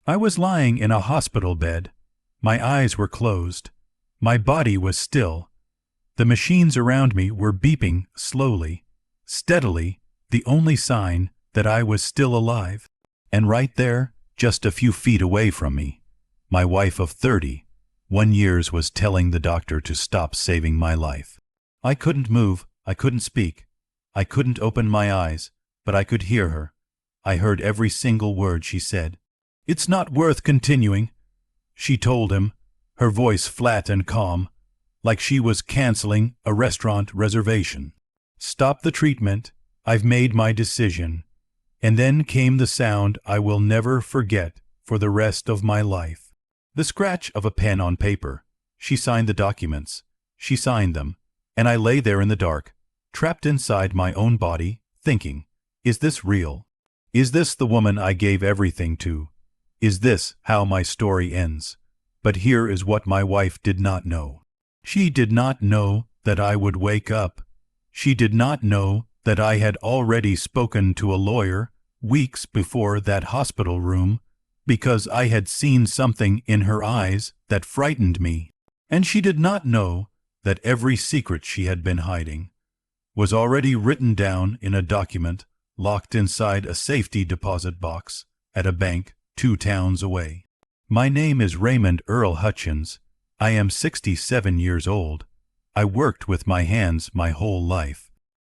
I was lying in a hospital bed. My eyes were closed. My body was still. The machines around me were beeping slowly, steadily, the only sign that I was still alive. And right there, just a few feet away from me, my wife of 31 years was telling the doctor to stop saving my life. I couldn't move, I couldn't speak, I couldn't open my eyes, but I could hear her. I heard every single word she said. "It's not worth continuing," she told him, her voice flat and calm, like she was canceling a restaurant reservation. "Stop the treatment. I've made my decision." And then came the sound I will never forget for the rest of my life. The scratch of a pen on paper. She signed the documents. She signed them, and I lay there in the dark, trapped inside my own body, thinking, is this real? Is this the woman I gave everything to? Is this how my story ends? But here is what my wife did not know. She did not know that I would wake up. She did not know that I had already spoken to a lawyer weeks before that hospital room because I had seen something in her eyes that frightened me. And she did not know that every secret she had been hiding was already written down in a document locked inside a safety deposit box at a bank 2 towns away. My name is Raymond Earl Hutchins. I am 67 years old. I worked with my hands my whole life.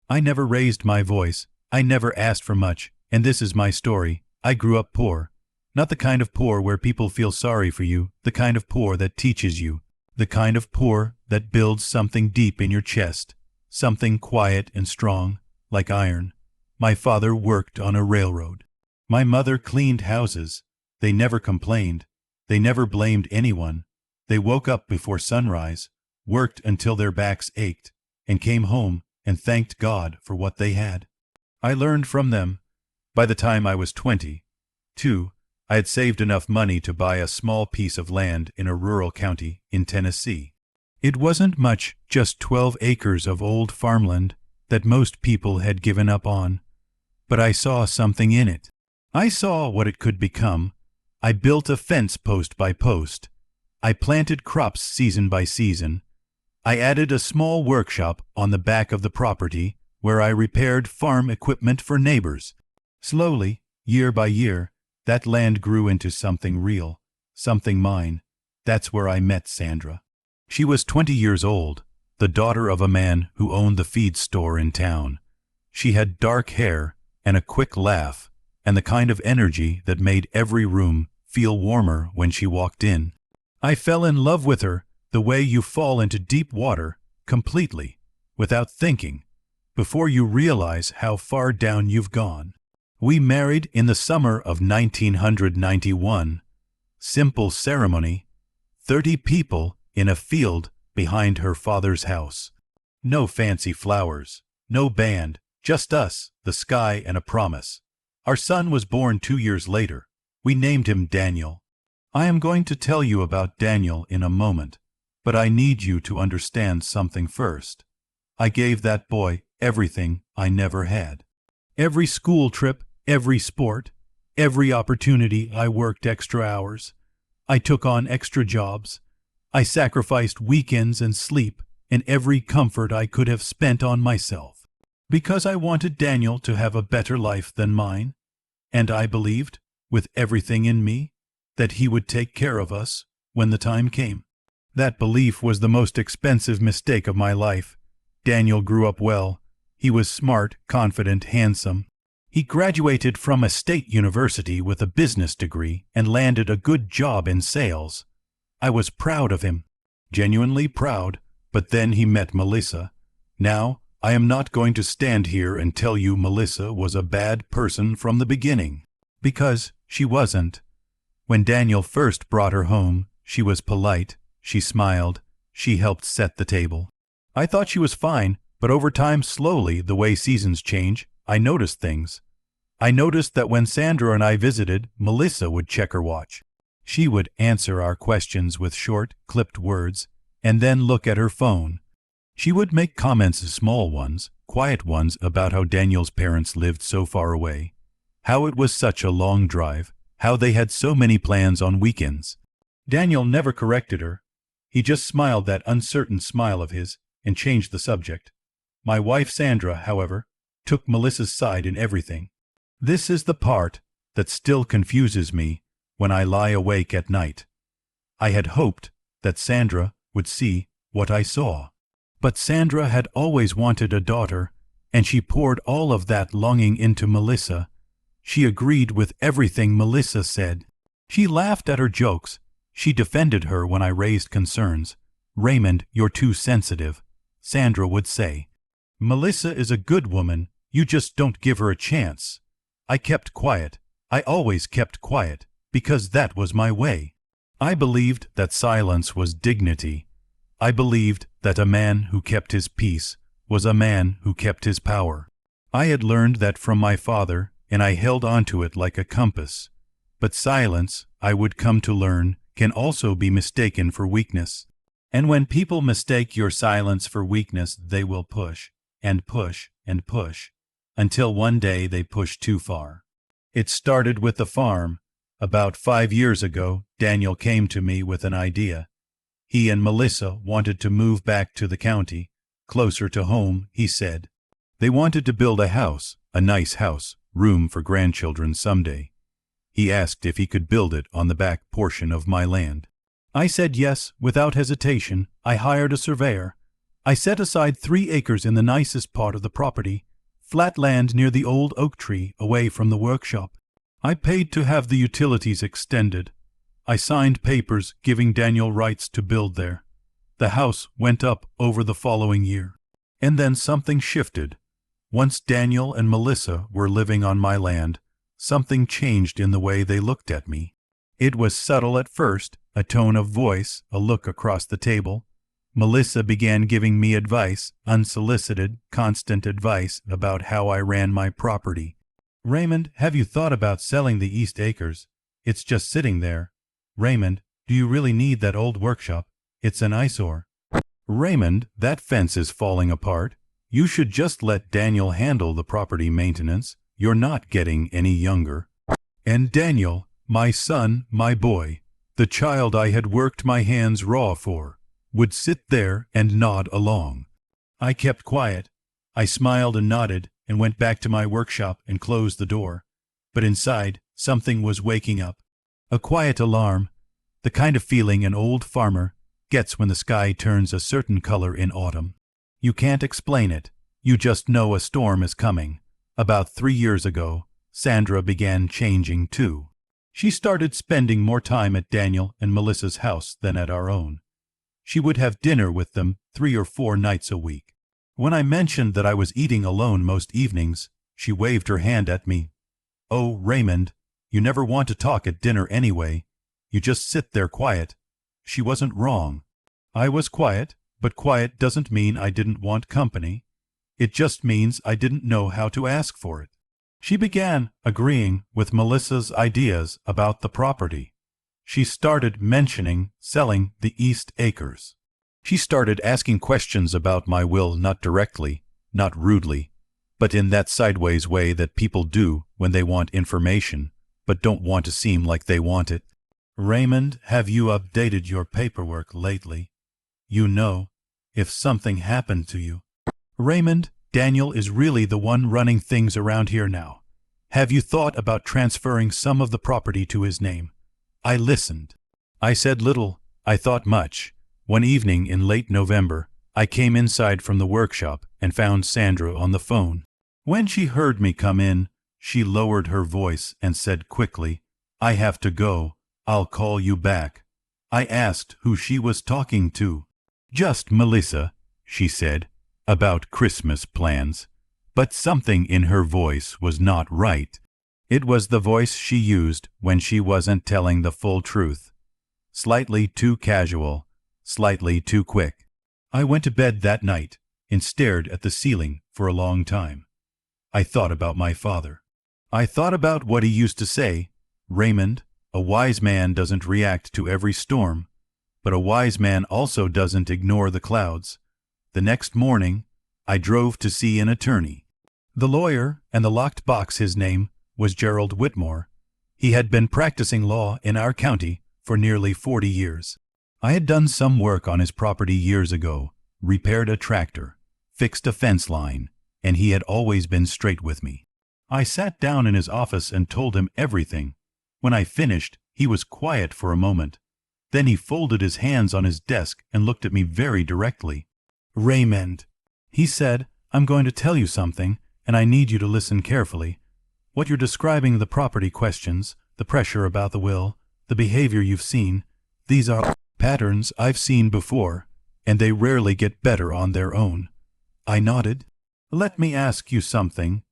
I never raised my voice. I never asked for much, and this is my story. I grew up poor. Not the kind of poor where people feel sorry for you, the kind of poor that teaches you, the kind of poor that builds something deep in your chest, something quiet and strong, like iron. My father worked on a railroad. My mother cleaned houses. They never complained. They never blamed anyone. They woke up before sunrise, worked until their backs ached, and came home and thanked God for what they had. I learned from them. By the time I was 22, I had saved enough money to buy a small piece of land in a rural county in Tennessee. It wasn't much, just 12 acres of old farmland that most people had given up on. But I saw something in it. I saw what it could become. I built a fence post by post. I planted crops season by season. I added a small workshop on the back of the property where I repaired farm equipment for neighbors. Slowly, year by year, that land grew into something real, something mine. That's where I met Sandra. She was 20 years old, the daughter of a man who owned the feed store in town. She had dark hair and a quick laugh and the kind of energy that made every room feel warmer when she walked in. I fell in love with her the way you fall into deep water, completely, without thinking, before you realize how far down you've gone. We married in the summer of 1991. Simple ceremony, 30 people in a field behind her father's house. No fancy flowers, no band, just us, the sky, and a promise. Our son was born 2 years later. We named him Daniel. I am going to tell you about Daniel in a moment, but I need you to understand something first. I gave that boy everything I never had. Every school trip, every sport, every opportunity. I worked extra hours. I took on extra jobs. I sacrificed weekends and sleep and every comfort I could have spent on myself, because I wanted Daniel to have a better life than mine, and I believed, with everything in me, that he would take care of us when the time came. That belief was the most expensive mistake of my life. Daniel grew up well. He was smart, confident, handsome. He graduated from a state university with a business degree and landed a good job in sales. I was proud of him, genuinely proud, but then he met Melissa. Now, I am not going to stand here and tell you Melissa was a bad person from the beginning, because she wasn't. When Daniel first brought her home, she was polite, she smiled, she helped set the table. I thought she was fine, but over time, slowly, the way seasons change, I noticed things. I noticed that when Sandra and I visited, Melissa would check her watch. She would answer our questions with short, clipped words, and then look at her phone. She would make comments, small ones, quiet ones, about how Daniel's parents lived so far away, how it was such a long drive, how they had so many plans on weekends. Daniel never corrected her. He just smiled that uncertain smile of his and changed the subject. My wife Sandra, however, took Melissa's side in everything. This is the part that still confuses me when I lie awake at night. I had hoped that Sandra would see what I saw. But Sandra had always wanted a daughter, and she poured all of that longing into Melissa. She agreed with everything Melissa said. She laughed at her jokes. She defended her when I raised concerns. "Raymond, you're too sensitive," Sandra would say. "Melissa is a good woman. You just don't give her a chance." I kept quiet. I always kept quiet, because that was my way. I believed that silence was dignity. I believed that a man who kept his peace was a man who kept his power. I had learned that from my father, and I held onto it like a compass. But silence, I would come to learn, can also be mistaken for weakness. And when people mistake your silence for weakness, they will push, and push, and push, until one day they push too far. It started with the farm. About 5 years ago, Daniel came to me with an idea. He and Melissa wanted to move back to the county, closer to home, he said. They wanted to build a house, a nice house, room for grandchildren someday. He asked if he could build it on the back portion of my land. I said yes, without hesitation. I hired a surveyor. I set aside 3 acres in the nicest part of the property, flat land near the old oak tree, away from the workshop. I paid to have the utilities extended. I signed papers giving Daniel rights to build there. The house went up over the following year. And then something shifted. Once Daniel and Melissa were living on my land, something changed in the way they looked at me. It was subtle at first, a tone of voice, a look across the table. Melissa began giving me advice, unsolicited, constant advice about how I ran my property. "Raymond, have you thought about selling the East Acres? It's just sitting there. Raymond, do you really need that old workshop? It's an eyesore. Raymond, that fence is falling apart. You should just let Daniel handle the property maintenance. You're not getting any younger." And Daniel, my son, my boy, the child I had worked my hands raw for, would sit there and nod along. I kept quiet. I smiled and nodded and went back to my workshop and closed the door. But inside, something was waking up. A quiet alarm, the kind of feeling an old farmer gets when the sky turns a certain color in autumn. You can't explain it. You just know a storm is coming. About 3 years ago, Sandra began changing too. She started spending more time at Daniel and Melissa's house than at our own. She would have dinner with them 3 or 4 nights a week. When I mentioned that I was eating alone most evenings, she waved her hand at me. "Oh, Raymond, you never want to talk at dinner anyway. You just sit there quiet." She wasn't wrong. I was quiet, but quiet doesn't mean I didn't want company. It just means I didn't know how to ask for it. She began agreeing with Melissa's ideas about the property. She started mentioning selling the East Acres. She started asking questions about my will, not directly, not rudely, but in that sideways way that people do when they want information, but don't want to seem like they want it. "Raymond, have you updated your paperwork lately? You know, if something happened to you." "Raymond, Daniel is really the one running things around here now. Have you thought about transferring some of the property to his name?" I listened. I said little. I thought much. One evening in late November, I came inside from the workshop and found Sandra on the phone. When she heard me come in, she lowered her voice and said quickly, "I have to go. I'll call you back." I asked who she was talking to. "Just Melissa," she said, "about Christmas plans." But something in her voice was not right. It was the voice she used when she wasn't telling the full truth. Slightly too casual, slightly too quick. I went to bed that night and stared at the ceiling for a long time. I thought about my father. I thought about what he used to say, "Raymond, a wise man doesn't react to every storm, but a wise man also doesn't ignore the clouds." The next morning, I drove to see an attorney. The lawyer and the locked box, his name was Gerald Whitmore. He had been practicing law in our county for nearly 40 years. I had done some work on his property years ago, repaired a tractor, fixed a fence line, and he had always been straight with me. I sat down in his office and told him everything. When I finished, he was quiet for a moment. Then he folded his hands on his desk and looked at me very directly. "Raymond," he said, "I'm going to tell you something, and I need you to listen carefully. What you're describing, the property questions, the pressure about the will, the behavior you've seen, these are patterns I've seen before, and they rarely get better on their own." I nodded. "Let me ask you something.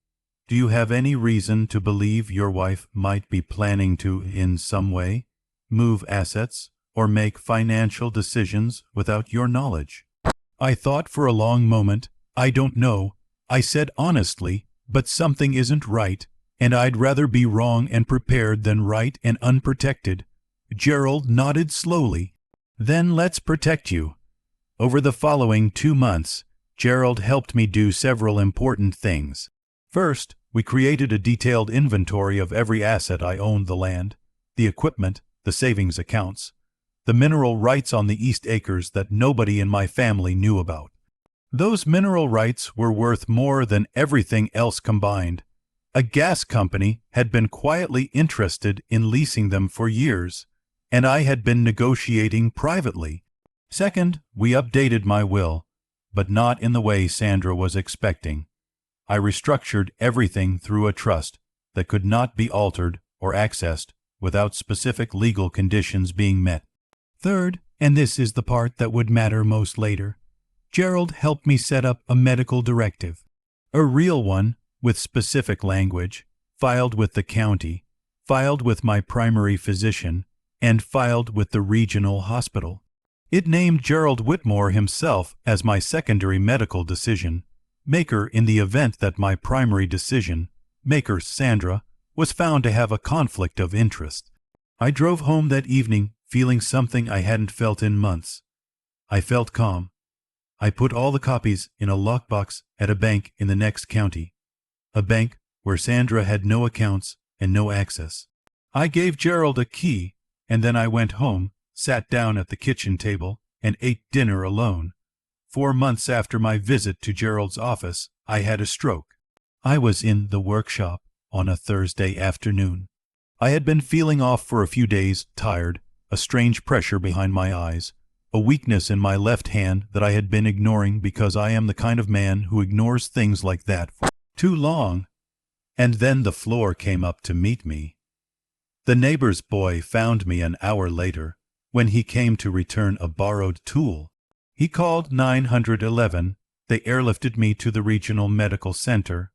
Do you have any reason to believe your wife might be planning to, in some way, move assets or make financial decisions without your knowledge?" I thought for a long moment. "I don't know," I said honestly, "but something isn't right, and I'd rather be wrong and prepared than right and unprotected." Gerald nodded slowly. "Then let's protect you." Over the following 2 months, Gerald helped me do several important things. First, we created a detailed inventory of every asset I owned: the land, the equipment, the savings accounts, the mineral rights on the East Acres that nobody in my family knew about. Those mineral rights were worth more than everything else combined. A gas company had been quietly interested in leasing them for years, and I had been negotiating privately. Second, we updated my will, but not in the way Sandra was expecting. I restructured everything through a trust that could not be altered or accessed without specific legal conditions being met. Third, and this is the part that would matter most later, Gerald helped me set up a medical directive, a real one with specific language, filed with the county, filed with my primary physician, and filed with the regional hospital. It named Gerald Whitmore himself as my secondary medical decision maker in the event that my primary decision maker, Sandra, was found to have a conflict of interest. I drove home that evening feeling something I hadn't felt in months. I felt calm. I put all the copies in a lockbox at a bank in the next county, a bank where Sandra had no accounts and no access. I gave Gerald a key, and then I went home, sat down at the kitchen table, and ate dinner alone. 4 months after my visit to Gerald's office, I had a stroke. I was in the workshop on a Thursday afternoon. I had been feeling off for a few days, tired, a strange pressure behind my eyes, a weakness in my left hand that I had been ignoring because I am the kind of man who ignores things like that for too long. And then the floor came up to meet me. The neighbor's boy found me an hour later when he came to return a borrowed tool. He called 911. They airlifted me to the regional medical center.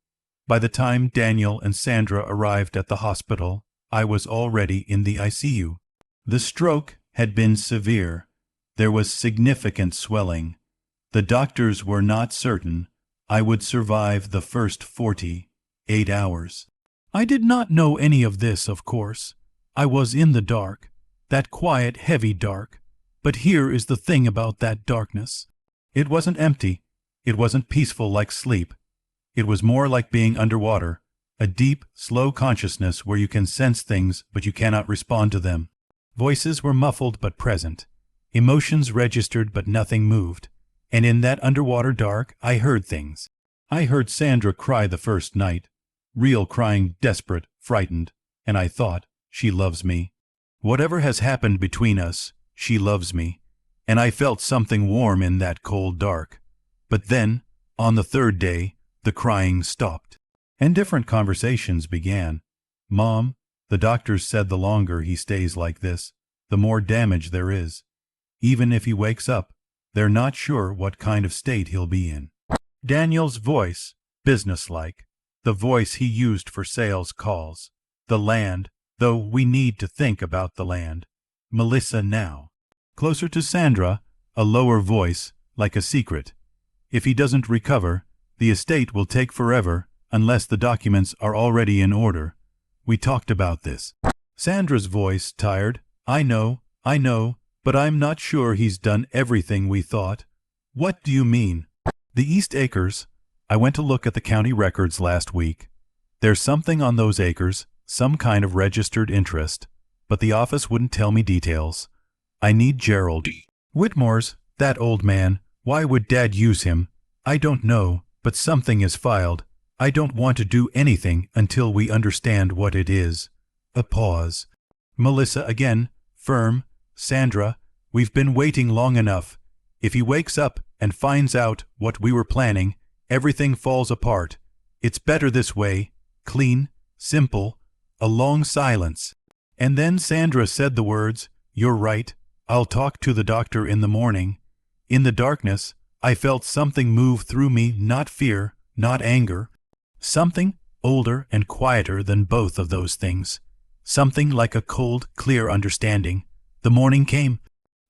By the time Daniel and Sandra arrived at the hospital, I was already in the ICU. The stroke had been severe. There was significant swelling. The doctors were not certain I would survive the first 48 hours. I did not know any of this, of course. I was in the dark, that quiet, heavy dark. But here is the thing about that darkness. It wasn't empty. It wasn't peaceful like sleep. It was more like being underwater, a deep, slow consciousness where you can sense things but you cannot respond to them. Voices were muffled but present. Emotions registered but nothing moved. And in that underwater dark, I heard things. I heard Sandra cry the first night, real crying, desperate, frightened, and I thought, she loves me. Whatever has happened between us, she loves me. And I felt something warm in that cold dark. But then, on the third day, the crying stopped, and different conversations began. "Mom, the doctors said the longer he stays like this, the more damage there is. Even if he wakes up, they're not sure what kind of state he'll be in." Daniel's voice, businesslike, the voice he used for sales calls. "The land, though we need to think about the land. Melissa now." Closer to Sandra, a lower voice, like a secret. "If he doesn't recover, the estate will take forever unless the documents are already in order. We talked about this." Sandra's voice, tired. I know, but I'm not sure he's done everything we thought." "What do you mean?" "The East Acres. I went to look at the county records last week. There's something on those acres, some kind of registered interest, but the office wouldn't tell me details. I need Gerald. Whitmore's, that old man. Why would Dad use him? I don't know, but something is filed. I don't want to do anything until we understand what it is. A pause. Melissa again, firm. Sandra, we've been waiting long enough. If he wakes up and finds out what we were planning, everything falls apart. It's better this way. Clean, simple. A long silence. And then Sandra said the words, "You're right. I'll talk to the doctor in the morning." In the darkness, I felt something move through me, not fear, not anger. Something older and quieter than both of those things. Something like a cold, clear understanding. The morning came.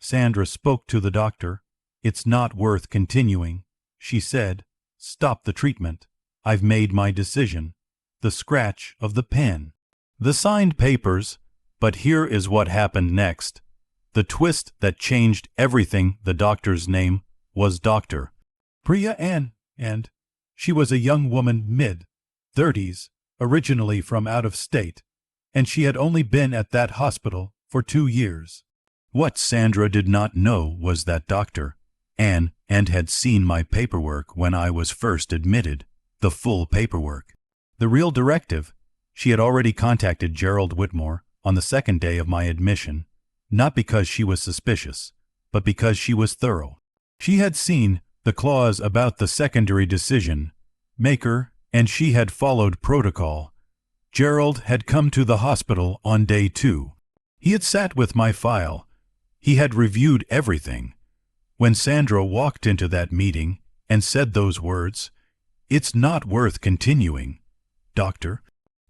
Sandra spoke to the doctor. "It's not worth continuing," she said. "Stop the treatment. I've made my decision." The scratch of the pen. The signed papers. But here is what happened next. The twist that changed everything. The doctor's name was Dr. Priya Ann, and she was a young woman, mid-30s, originally from out of state, and she had only been at that hospital for 2 years. What Sandra did not know was that Dr. Ann had seen my paperwork when I was first admitted, the full paperwork. The real directive. She had already contacted Gerald Whitmore on the second day of my admission, not because she was suspicious, but because she was thorough. She had seen the clause about the secondary decision maker, and she had followed protocol. Gerald had come to the hospital on day 2. He had sat with my file. He had reviewed everything. When Sandra walked into that meeting and said those words, "It's not worth continuing, Doctor,"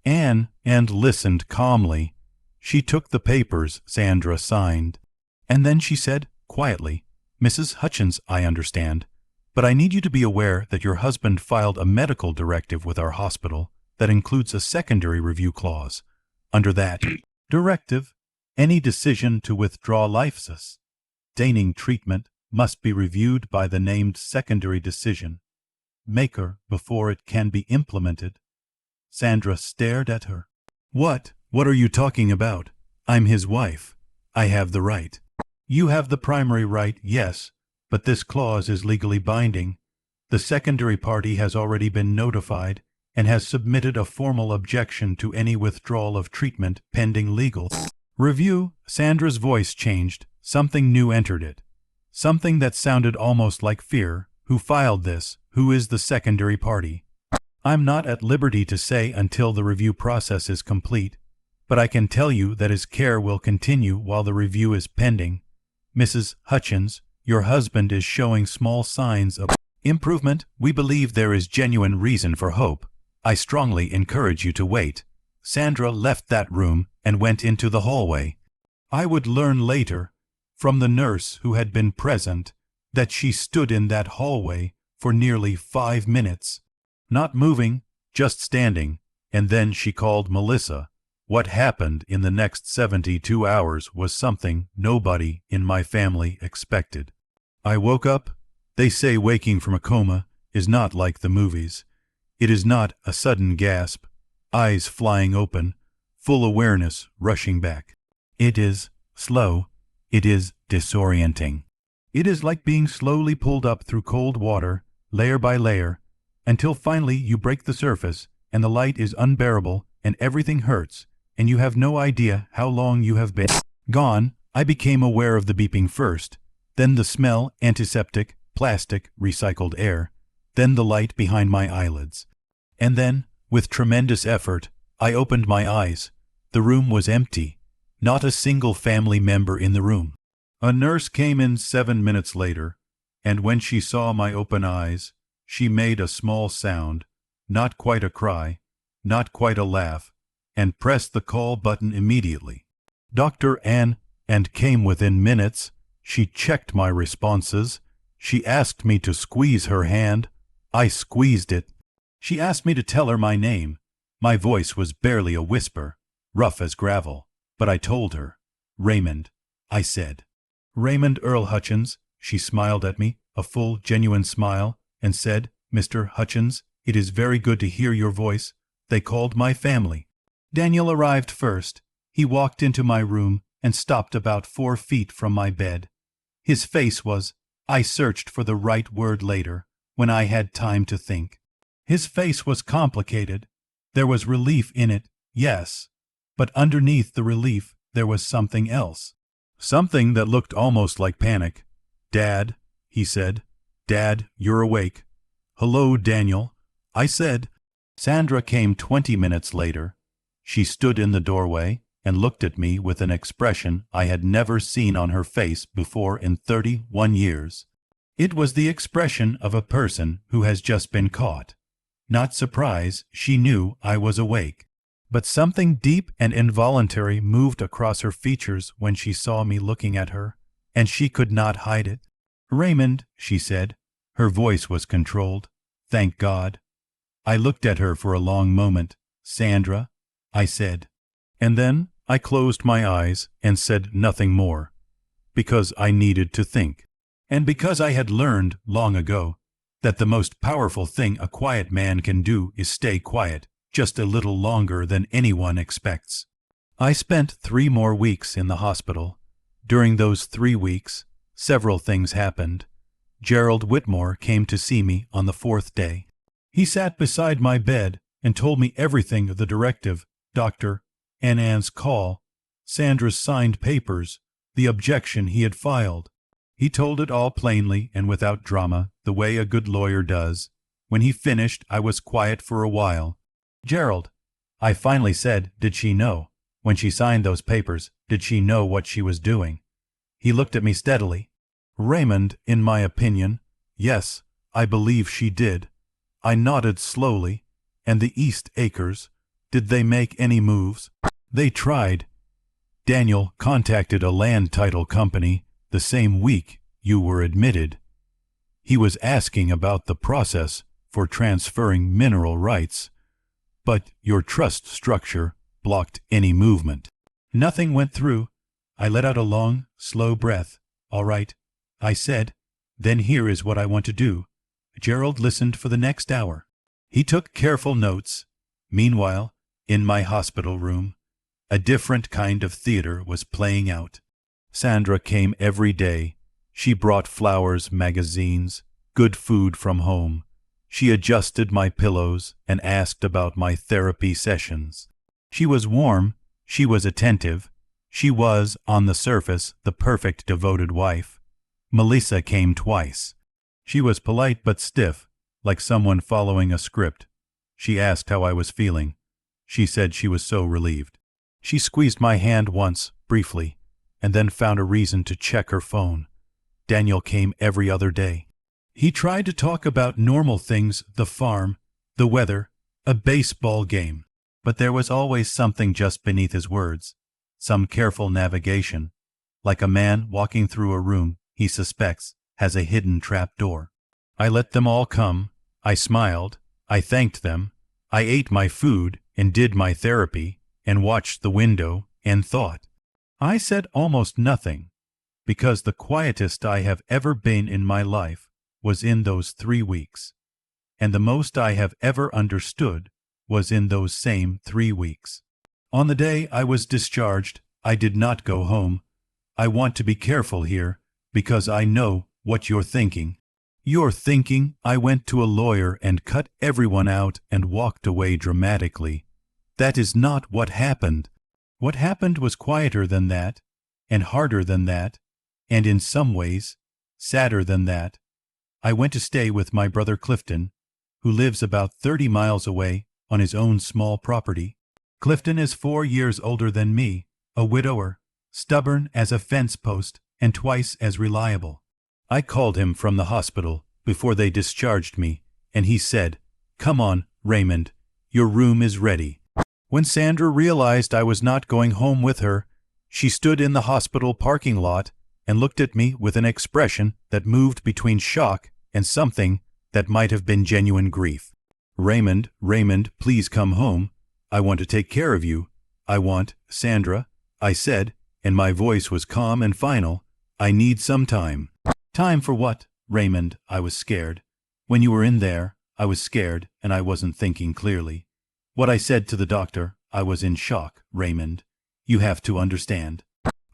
Ann listened calmly. She took the papers Sandra signed, and then she said quietly, "Mrs. Hutchins, I understand, but I need you to be aware that your husband filed a medical directive with our hospital that includes a secondary review clause. Under that directive, any decision to withdraw life-sustaining treatment must be reviewed by the named secondary decision maker before it can be implemented." Sandra stared at her. What are you talking about? I'm his wife. I have the right." "You have the primary right, yes, but this clause is legally binding. The secondary party has already been notified and has submitted a formal objection to any withdrawal of treatment pending legal review." Sandra's voice changed. Something new entered it. Something that sounded almost like fear. "Who filed this? Who is the secondary party?" "I'm not at liberty to say until the review process is complete, but I can tell you that his care will continue while the review is pending. Mrs. Hutchins, your husband is showing small signs of improvement. We believe there is genuine reason for hope. I strongly encourage you to wait." Sandra left that room and went into the hallway. I would learn later, from the nurse who had been present, that she stood in that hallway for nearly 5 minutes. Not moving, just standing, and then she called Melissa. What happened in the next 72 hours was something nobody in my family expected. I woke up. They say waking from a coma is not like the movies. It is not a sudden gasp, eyes flying open, full awareness rushing back. It is slow. It is disorienting. It is like being slowly pulled up through cold water, layer by layer, until finally you break the surface and the light is unbearable and everything hurts and you have no idea how long you have been gone. I became aware of the beeping first, then the smell, antiseptic, plastic, recycled air, then the light behind my eyelids. And then, with tremendous effort, I opened my eyes. The room was empty. Not a single family member in the room. A nurse came in 7 minutes later, and when she saw my open eyes, she made a small sound, not quite a cry, not quite a laugh, and pressed the call button immediately. Dr. Ann came within minutes. She checked my responses. She asked me to squeeze her hand. I squeezed it. She asked me to tell her my name. My voice was barely a whisper, rough as gravel, but I told her. "Raymond," I said. "Raymond Earl Hutchins." She smiled at me, a full, genuine smile, and said, "Mr. Hutchins, it is very good to hear your voice. They called my family." Daniel arrived first. He walked into my room and stopped about 4 feet from my bed. His face was, I searched for the right word later, when I had time to think. His face was complicated. There was relief in it, yes, but underneath the relief there was something else. Something that looked almost like panic. "Dad," he said. "Dad, you're awake." "Hello, Daniel," I said. Sandra came 20 minutes later. She stood in the doorway and looked at me with an expression I had never seen on her face before in 31 years. It was the expression of a person who has just been caught. Not surprise, she knew I was awake. But something deep and involuntary moved across her features when she saw me looking at her, and she could not hide it. "Raymond," she said. Her voice was controlled. "Thank God." I looked at her for a long moment. "Sandra," I said. And then I closed my eyes and said nothing more, because I needed to think. And because I had learned long ago that the most powerful thing a quiet man can do is stay quiet just a little longer than anyone expects. I spent 3 more weeks in the hospital. During those 3 weeks, several things happened. Gerald Whitmore came to see me on the 4th day. He sat beside my bed and told me everything: the directive, Dr. Ann's call, Sandra's signed papers, the objection he had filed. He told it all plainly and without drama, the way a good lawyer does. When he finished, I was quiet for a while. "Gerald," I finally said, "did she know? When she signed those papers, did she know what she was doing?" He looked at me steadily. "Raymond, in my opinion, yes, I believe she did." I nodded slowly. "And the East Acres, did they make any moves?" "They tried. Daniel contacted a land title company the same week you were admitted. He was asking about the process for transferring mineral rights, but your trust structure blocked any movement. Nothing went through." I let out a long, slow breath. "All right," I said. "Then here is what I want to do." Gerald listened for the next hour. He took careful notes. Meanwhile, in my hospital room, a different kind of theater was playing out. Sandra came every day. She brought flowers, magazines, good food from home. She adjusted my pillows and asked about my therapy sessions. She was warm. She was attentive. She was, on the surface, the perfect devoted wife. Melissa came twice. She was polite but stiff, like someone following a script. She asked how I was feeling. She said she was so relieved. She squeezed my hand once, briefly, and then found a reason to check her phone. Daniel came every other day. He tried to talk about normal things: the farm, the weather, a baseball game. But there was always something just beneath his words, some careful navigation, like a man walking through a room he suspects has a hidden trap door. I let them all come. I smiled. I thanked them. I ate my food and did my therapy and watched the window and thought. I said almost nothing, because the quietest I have ever been in my life was in those 3 weeks, and the most I have ever understood was in those same 3 weeks. On the day I was discharged, I did not go home. "I want to be careful here, because I know what you're thinking. You're thinking I went to a lawyer and cut everyone out and walked away dramatically. That is not what happened. What happened was quieter than that, and harder than that, and in some ways, sadder than that. I went to stay with my brother Clifton, who lives about 30 miles away on his own small property. Clifton is 4 years older than me, a widower, stubborn as a fence post and twice as reliable. I called him from the hospital before they discharged me, and he said, "Come on, Raymond, your room is ready." When Sandra realized I was not going home with her, she stood in the hospital parking lot and looked at me with an expression that moved between shock and something that might have been genuine grief. "Raymond, Raymond, please come home. I want to take care of you. I want, Sandra," I said, and my voice was calm and final. "I need some time." "Time for what, Raymond?" I was scared. When you were in there, I was scared and I wasn't thinking clearly. What I said to the doctor, I was in shock, Raymond. You have to understand.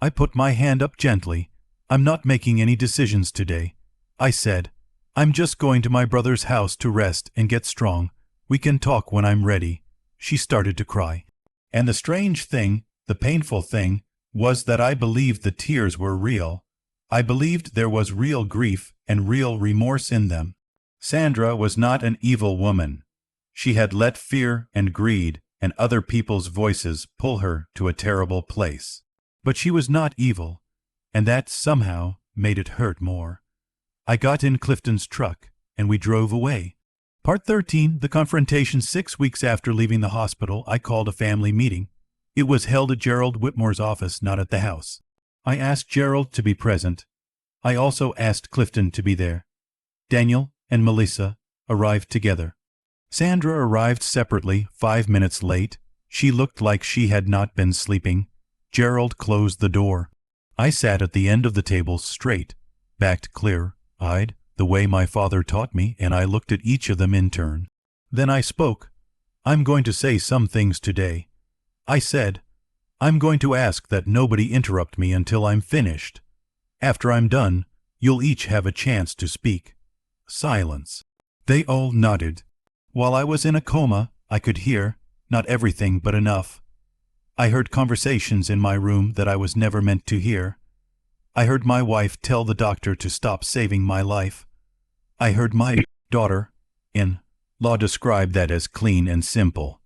I put my hand up gently. I'm not making any decisions today. I said, I'm just going to my brother's house to rest and get strong. We can talk when I'm ready. She started to cry. And the strange thing, the painful thing, was that I believed the tears were real. I believed there was real grief and real remorse in them. Sandra was not an evil woman. She had let fear and greed and other people's voices pull her to a terrible place. But she was not evil, and that somehow made it hurt more. I got in Clifton's truck, and we drove away. Part 13, the confrontation. 6 weeks after leaving the hospital, I called a family meeting. It was held at Gerald Whitmore's office, not at the house. I asked Gerald to be present. I also asked Clifton to be there. Daniel and Melissa arrived together. Sandra arrived separately, 5 minutes late. She looked like she had not been sleeping. Gerald closed the door. I sat at the end of the table, straight, backed, clear-eyed, the way my father taught me, and I looked at each of them in turn. Then I spoke. I'm going to say some things today. I said, I'm going to ask that nobody interrupt me until I'm finished. After I'm done, you'll each have a chance to speak. Silence. They all nodded. While I was in a coma, I could hear, not everything but enough. I heard conversations in my room that I was never meant to hear. I heard my wife tell the doctor to stop saving my life. I heard my daughter-in-law describe that as clean and simple.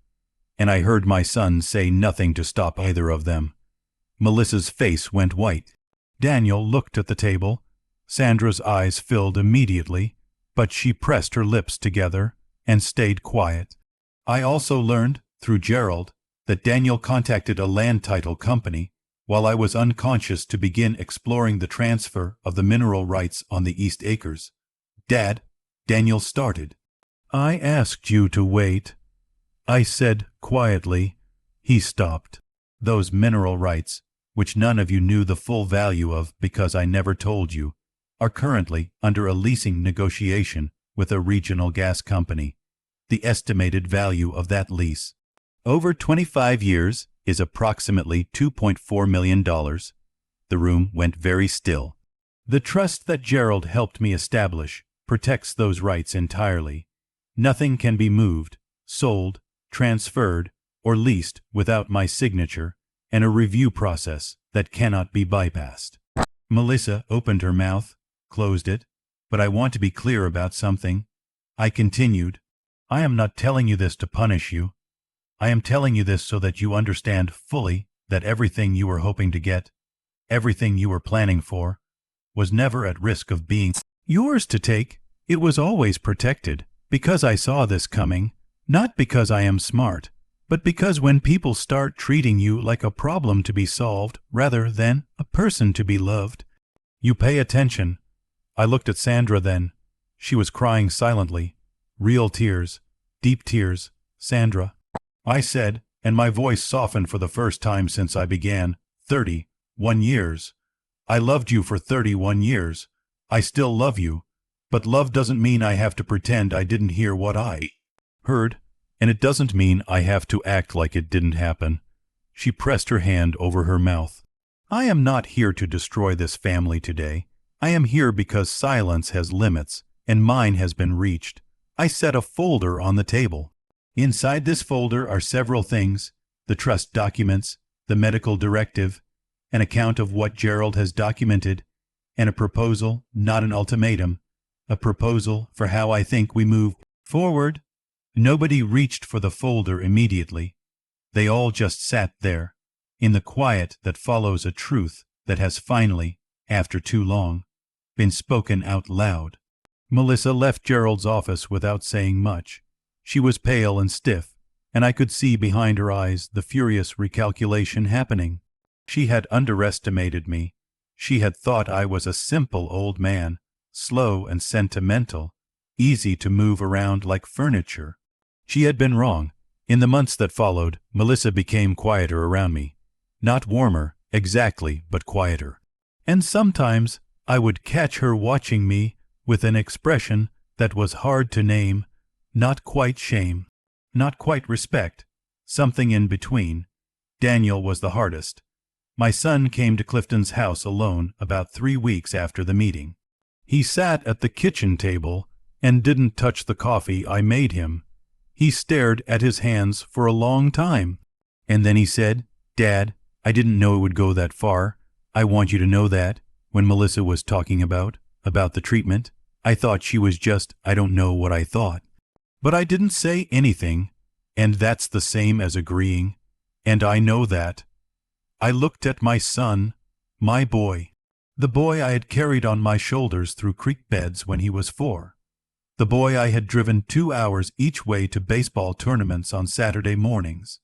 And I heard my son say nothing to stop either of them. Melissa's face went white. Daniel looked at the table. Sandra's eyes filled immediately, but she pressed her lips together and stayed quiet. I also learned, through Gerald, that Daniel contacted a land title company while I was unconscious to begin exploring the transfer of the mineral rights on the East Acres. Dad, Daniel started. I asked you to wait. I said quietly. He stopped. Those mineral rights, which none of you knew the full value of because I never told you, are currently under a leasing negotiation with a regional gas company. The estimated value of that lease, over 25 years, is approximately $2.4 million. The room went very still. The trust that Gerald helped me establish protects those rights entirely. Nothing can be moved, sold, transferred, or leased without my signature and a review process that cannot be bypassed. Melissa opened her mouth, closed it. But I want to be clear about something. I continued. I am not telling you this to punish you. I am telling you this so that you understand fully that everything you were hoping to get, everything you were planning for, was never at risk of being yours to take. It was always protected, because I saw this coming, not because I am smart, but because when people start treating you like a problem to be solved rather than a person to be loved, you pay attention. I looked at Sandra then. She was crying silently. Real tears. Deep tears. Sandra. I said, and my voice softened for the first time since I began, 31 years. I loved you for 31 years. I still love you. But love doesn't mean I have to pretend I didn't hear what I heard, and it doesn't mean I have to act like it didn't happen. She pressed her hand over her mouth. I am not here to destroy this family today. I am here because silence has limits, and mine has been reached. I set a folder on the table. Inside this folder are several things: the trust documents, the medical directive, an account of what Gerald has documented, and a proposal, not an ultimatum, a proposal for how I think we move forward. Nobody reached for the folder immediately. They all just sat there, in the quiet that follows a truth that has finally, after too long, been spoken out loud. Melissa left Gerald's office without saying much. She was pale and stiff, and I could see behind her eyes the furious recalculation happening. She had underestimated me. She had thought I was a simple old man, slow and sentimental, easy to move around like furniture. She had been wrong. In the months that followed, Melissa became quieter around me. Not warmer, exactly, but quieter. And sometimes I would catch her watching me with an expression that was hard to name, not quite shame, not quite respect, something in between. Daniel was the hardest. My son came to Clifton's house alone about 3 weeks after the meeting. He sat at the kitchen table and didn't touch the coffee I made him. He stared at his hands for a long time. And then he said, "Dad, I didn't know it would go that far. I want you to know that." When Melissa was talking about the treatment, I thought she was just, I don't know what I thought. But I didn't say anything, and that's the same as agreeing, and I know that. I looked at my son, my boy, the boy I had carried on my shoulders through creek beds when he was 4, the boy I had driven 2 hours each way to baseball tournaments on Saturday mornings,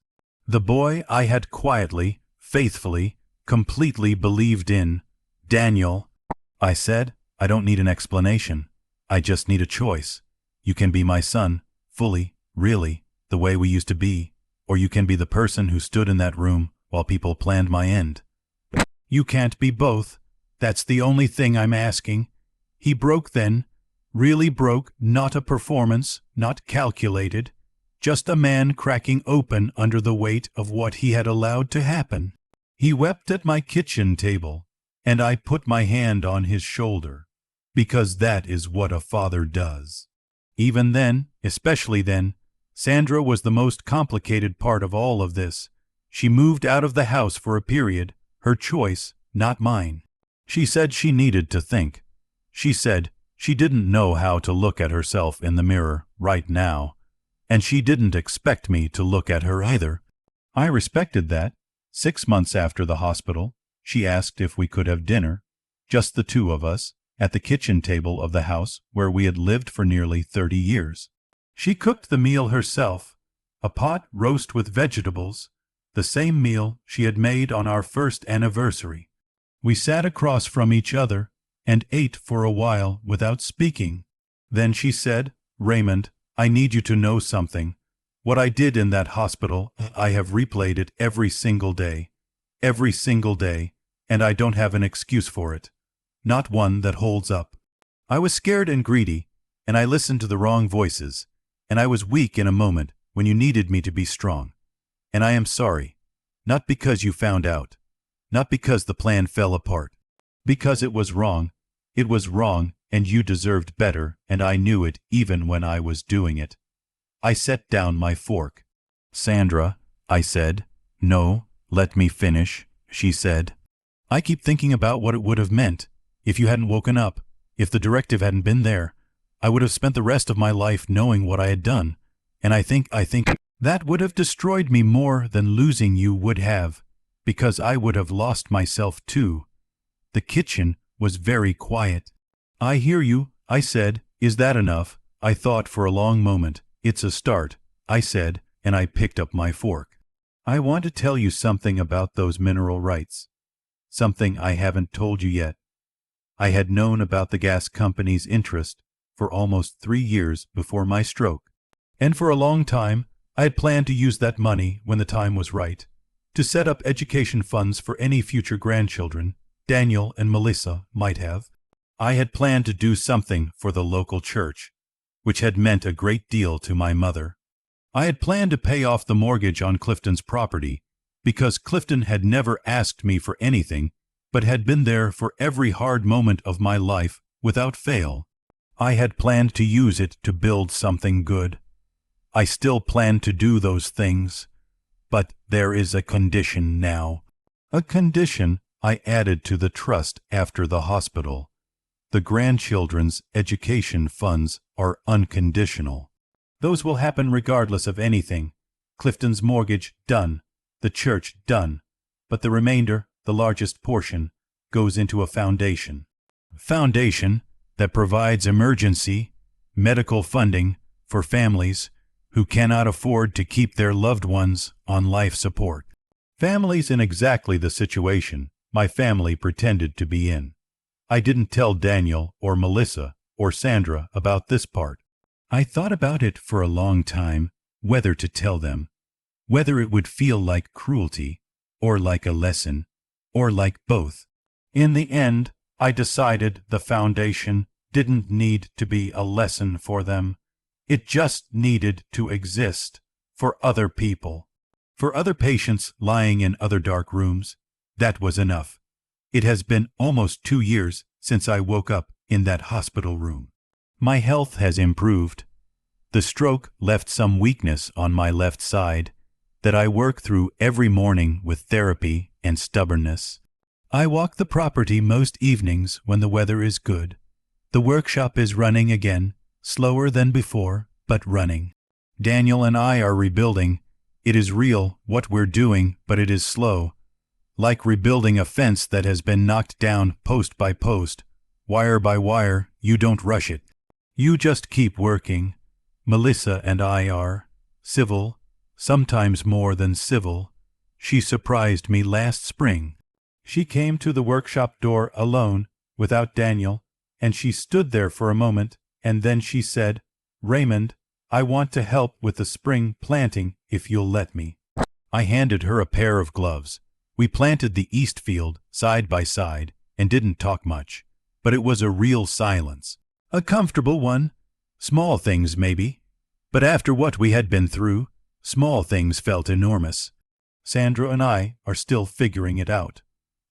the boy I had quietly, faithfully, completely believed in. "Daniel," I said, "I don't need an explanation. I just need a choice. You can be my son, fully, really, the way we used to be, or you can be the person who stood in that room while people planned my end. You can't be both. That's the only thing I'm asking." He broke then, really broke, not a performance, not calculated, just a man cracking open under the weight of what he had allowed to happen. He wept at my kitchen table, and I put my hand on his shoulder, because that is what a father does. Even then, especially then, Sandra was the most complicated part of all of this. She moved out of the house for a period, her choice, not mine. She said she needed to think. She said she didn't know how to look at herself in the mirror right now, and she didn't expect me to look at her either. I respected that. 6 months after the hospital, she asked if we could have dinner, just the two of us, at the kitchen table of the house where we had lived for nearly 30 years. She cooked the meal herself, a pot roast with vegetables, the same meal she had made on our first anniversary. We sat across from each other and ate for a while without speaking. Then she said, "Raymond, I need you to know something. What I did in that hospital, I have replayed it every single day, and I don't have an excuse for it. Not one that holds up. I was scared and greedy, and I listened to the wrong voices, and I was weak in a moment when you needed me to be strong. And I am sorry, not because you found out, not because the plan fell apart, because it was wrong, and you deserved better, and I knew it even when I was doing it." I set down my fork. "Sandra," I said. "No, let me finish," she said. "I keep thinking about what it would have meant if you hadn't woken up, if the directive hadn't been there. I would have spent the rest of my life knowing what I had done, and I think that would have destroyed me more than losing you would have, because I would have lost myself too." The kitchen was very quiet. "I hear you," I said. "Is that enough?" I thought for a long moment. "It's a start," I said, and I picked up my fork. "I want to tell you something about those mineral rights. Something I haven't told you yet. I had known about the gas company's interest for almost 3 years before my stroke, and for a long time I had planned to use that money when the time was right, to set up education funds for any future grandchildren Daniel and Melissa might have. I had planned to do something for the local church, which had meant a great deal to my mother. I had planned to pay off the mortgage on Clifton's property, because Clifton had never asked me for anything, but had been there for every hard moment of my life without fail. I had planned to use it to build something good. I still plan to do those things, but there is a condition now. A condition I added to the trust after the hospital. The grandchildren's education funds are unconditional. Those will happen regardless of anything. Clifton's mortgage, done. The church, done. But the remainder, the largest portion, goes into a foundation. Foundation that provides emergency medical funding for families who cannot afford to keep their loved ones on life support. Families in exactly the situation my family pretended to be in. I didn't tell Daniel or Melissa or Sandra about this part. I thought about it for a long time, whether to tell them, whether it would feel like cruelty, or like a lesson, or like both. In the end, I decided the foundation didn't need to be a lesson for them. It just needed to exist for other people. For other patients lying in other dark rooms, that was enough. It has been almost 2 years since I woke up in that hospital room. My health has improved. The stroke left some weakness on my left side that I work through every morning with therapy and stubbornness. I walk the property most evenings when the weather is good. The workshop is running again, slower than before, but running. Daniel and I are rebuilding. It is real, what we're doing, but it is slow. Like rebuilding a fence that has been knocked down post by post, wire by wire. You don't rush it. You just keep working. Melissa and I are civil, sometimes more than civil. She surprised me last spring. She came to the workshop door alone, without Daniel, and she stood there for a moment, and then she said, "Raymond, I want to help with the spring planting if you'll let me." I handed her a pair of gloves. We planted the east field side by side and didn't talk much, but it was a real silence. A comfortable one. Small things maybe, but after what we had been through, small things felt enormous. Sandra and I are still figuring it out.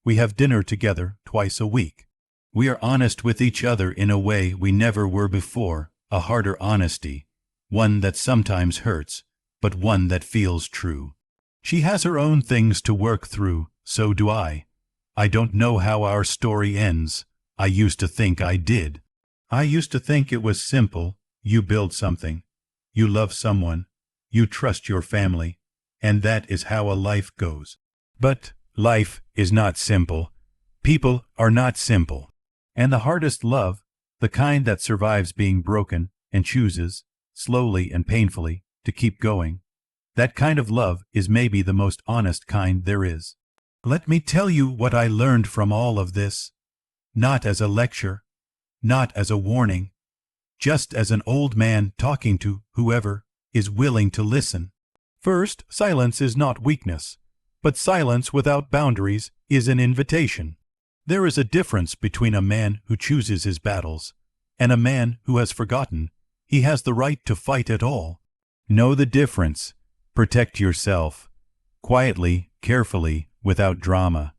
We have dinner together twice a week. We are honest with each other in a way we never were before, a harder honesty, one that sometimes hurts, but one that feels true. She has her own things to work through, so do I. I don't know how our story ends. I used to think I did. I used to think it was simple. You build something. You love someone. You trust your family. And that is how a life goes. But life is not simple. People are not simple. And the hardest love, the kind that survives being broken and chooses, slowly and painfully, to keep going, that kind of love is maybe the most honest kind there is. Let me tell you what I learned from all of this. Not as a lecture, not as a warning, just as an old man talking to whoever is willing to listen. First, silence is not weakness, but silence without boundaries is an invitation. There is a difference between a man who chooses his battles and a man who has forgotten he has the right to fight at all. Know the difference. Protect yourself. Quietly, carefully, without drama.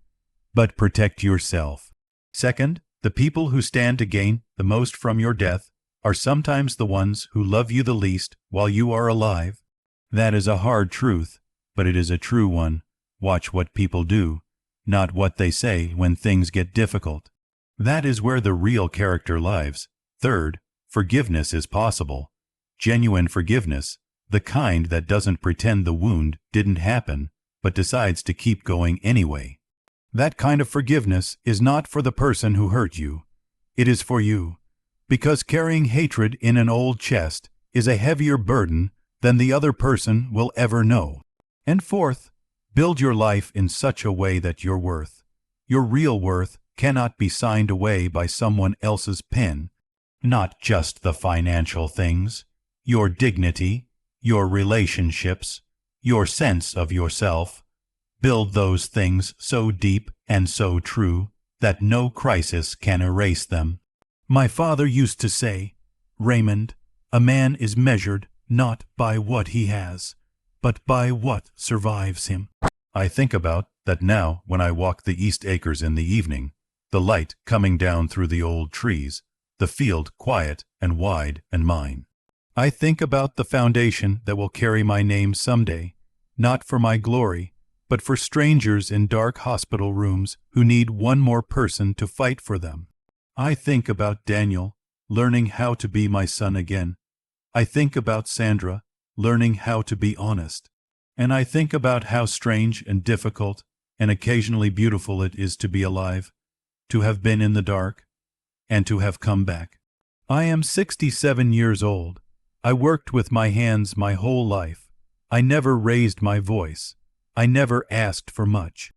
But protect yourself. Second, the people who stand to gain the most from your death are sometimes the ones who love you the least while you are alive. That is a hard truth, but it is a true one. Watch what people do, not what they say when things get difficult. That is where the real character lives. Third, forgiveness is possible. Genuine forgiveness, the kind that doesn't pretend the wound didn't happen, but decides to keep going anyway. That kind of forgiveness is not for the person who hurt you. It is for you, because carrying hatred in an old chest is a heavier burden than the other person will ever know. And fourth, build your life in such a way that your worth, your real worth, cannot be signed away by someone else's pen. Not just the financial things, your dignity, your relationships, your sense of yourself. Build those things so deep and so true that no crisis can erase them. My father used to say, "Raymond, a man is measured not by what he has, but by what survives him." I think about that now when I walk the East Acres in the evening, the light coming down through the old trees, the field quiet and wide and mine. I think about the foundation that will carry my name someday, not for my glory, but for strangers in dark hospital rooms who need one more person to fight for them. I think about Daniel, learning how to be my son again. I think about Sandra, learning how to be honest. And I think about how strange and difficult and occasionally beautiful it is to be alive, to have been in the dark, and to have come back. I am 67 years old. I worked with my hands my whole life. I never raised my voice. I never asked for much.